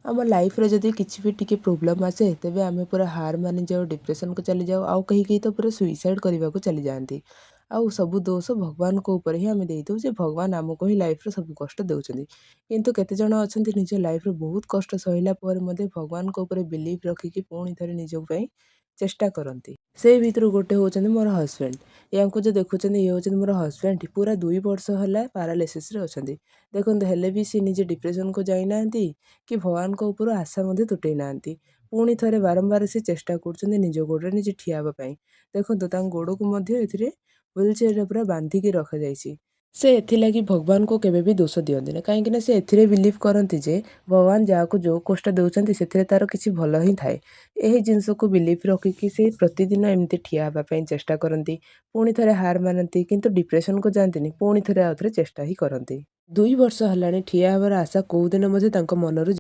ଆମ ଲାଇଫ୍‌ରେ ଯଦି କିଛି ବି ଟିକେ ପ୍ରୋବ୍ଲେମ୍ ଆସେ ତେବେ ଆମେ ପୁରା ହାର ମାନିଯାଉ, ଡିପ୍ରେସନ୍‌କୁ ଚାଲିଯାଉ, ଆଉ କେହି ତ ପୁରା ସୁଇସାଇଡ୍ କରିବାକୁ ଚାଲିଯାଆନ୍ତି। ଆଉ ସବୁ ଦୋଷ ଭଗବାନଙ୍କ ଉପରେ ହିଁ ଆମେ ଦେଇଦେଉ ଯେ ଭଗବାନ ଆମକୁ ହିଁ ଲାଇଫ୍‌ରେ ସବୁ କଷ୍ଟ ଦେଉଛନ୍ତି। କିନ୍ତୁ କେତେଜଣ ଅଛନ୍ତି ନିଜ ଲାଇଫ୍‌ରେ ବହୁତ କଷ୍ଟ ସହିଲା ପରେ ମଧ୍ୟ ଭଗବାନଙ୍କ ଉପରେ ବିଲିଭ୍ ରଖିକି ପୁଣି ଥରେ ନିଜ ପାଇଁ ଚେଷ୍ଟା କରନ୍ତି। ସେଇ ଭିତରୁ ଗୋଟେ ହେଉଛନ୍ତି ମୋର ହଜବେଣ୍ଡ। ୟାଙ୍କୁ ଯୋଉ ଦେଖୁଛନ୍ତି ଇଏ ହେଉଛନ୍ତି ମୋର ହଜବେଣ୍ଡ। ପୁରା 2 ବର୍ଷ ହେଲା ପାରାଲିସିସ୍‌ରେ ଅଛନ୍ତି। ଦେଖନ୍ତୁ ହେଲେ ବି ସେ ନିଜେ ଡିପ୍ରେସନ୍‌କୁ ଯାଇନାହାନ୍ତି କି ଭଗବାନଙ୍କ ଉପରୁ ଆଶା ମଧ୍ୟ ତୁଟେଇ ନାହାନ୍ତି। ପୁଣି ଥରେ ବାରମ୍ବାର ସେ ଚେଷ୍ଟା କରୁଛନ୍ତି ନିଜ ଗୋଡ଼ରେ ନିଜେ ଠିଆ ହେବା ପାଇଁ। ଦେଖନ୍ତୁ ତାଙ୍କ ଗୋଡ଼କୁ ମଧ୍ୟ ଏଥିରେ ହ୍ୱିଲ୍ ଚେୟାରରେ ପୁରା ବାନ୍ଧିକି ରଖାଯାଇଛି। ସେ ଏଥିଲାଗି ଭଗବାନଙ୍କୁ କେବେ ବି ଦୋଷ ଦିଅନ୍ତିନି। କାହିଁକିନା ସେ ଏଥିରେ ବିଲିଭ୍ କରନ୍ତି ଯେ ଭଗବାନ ଯାହାକୁ ଯୋଉ କଷ୍ଟ ଦେଉଛନ୍ତି ସେଥିରେ ତାର କିଛି ଭଲ ହିଁ ଥାଏ। ଏହି ଜିନିଷକୁ ବିଲିଭ୍ ରଖିକି ସେ ପ୍ରତିଦିନ ଏମିତି ଠିଆ ହେବା ପାଇଁ ଚେଷ୍ଟା କରନ୍ତି। ପୁଣି ଥରେ ହାର ମାନନ୍ତି କିନ୍ତୁ ଡିପ୍ରେସନ୍‌କୁ ଯାଆନ୍ତିନି। ପୁଣି ଥରେ ଆଉଥରେ ଚେଷ୍ଟା ହିଁ କରନ୍ତି। 2 ବର୍ଷ ହେଲାଣି ଠିଆ ହେବାର ଆଶା କୋଉଦିନ ମଧ୍ୟ ତାଙ୍କ ମନରୁ